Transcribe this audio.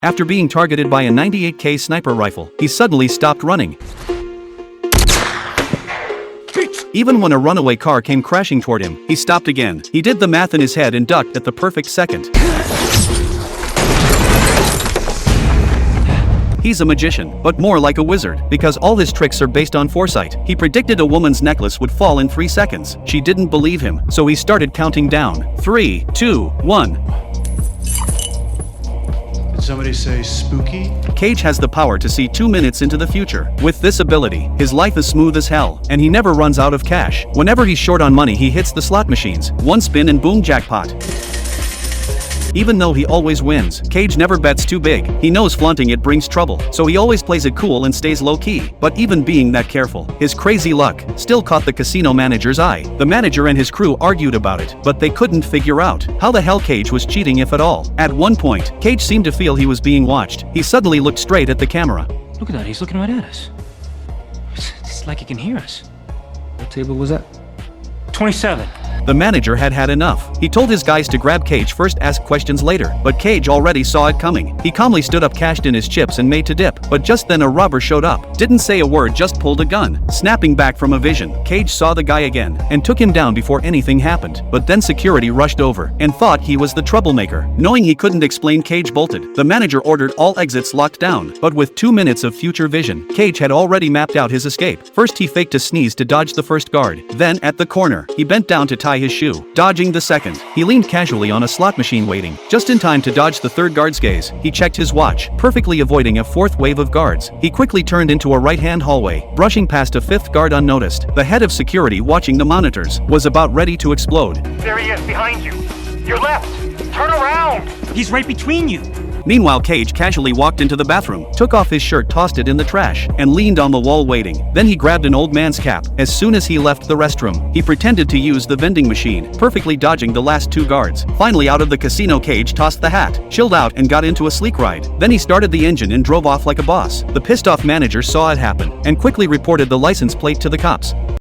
After being targeted by a 98K sniper rifle, he suddenly stopped running. Even when a runaway car came crashing toward him, he stopped again. He did the math in his head and ducked at the perfect second. He's a magician, but more like a wizard, because all his tricks are based on foresight. He predicted a woman's necklace would fall in 3 seconds. She didn't believe him, so he started counting down. 3, 2, 1. Did somebody say spooky? Cage has the power to see 2 minutes into the future. With this ability, his life is smooth as hell, and he never runs out of cash. Whenever he's short on money, he hits the slot machines. One spin and boom, jackpot. Even though he always wins, Cage never bets too big. He knows flaunting it brings trouble, so he always plays it cool and stays low-key. But even being that careful, his crazy luck still caught the casino manager's eye. The manager and his crew argued about it, but they couldn't figure out how the hell Cage was cheating, if at all. At one point, Cage seemed to feel he was being watched. He suddenly looked straight at the camera. Look at that, he's looking right at us. It's like he can hear us. What table was that? 27. The manager had had enough. He told his guys to grab Cage first, ask questions later, but Cage already saw it coming. He calmly stood up, cashed in his chips and made to dip, but just then a robber showed up. Didn't say a word, just pulled a gun. Snapping back from a vision, Cage saw the guy again and took him down before anything happened. But then security rushed over and thought he was the troublemaker. Knowing he couldn't explain, Cage bolted. The manager ordered all exits locked down, but with 2 minutes of future vision, Cage had already mapped out his escape. First he faked a sneeze to dodge the first guard. Then, at the corner, he bent down to tie his shoe. Dodging the second, he leaned casually on a slot machine waiting, just in time to dodge the third guard's gaze. He checked his watch, perfectly avoiding a fourth wave of guards. He quickly turned into a right-hand hallway, brushing past a fifth guard unnoticed. The head of security, watching the monitors, was about ready to explode. There he is, behind you. Your left. Turn around. He's right between you. Meanwhile, Cage casually walked into the bathroom, took off his shirt, tossed it in the trash, and leaned on the wall waiting. Then he grabbed an old man's cap. As soon as he left the restroom, he pretended to use the vending machine, perfectly dodging the last 2 guards. Finally out of the casino, Cage tossed the hat, chilled out, and got into a sleek ride. Then he started the engine and drove off like a boss. The pissed off manager saw it happen, and quickly reported the license plate to the cops.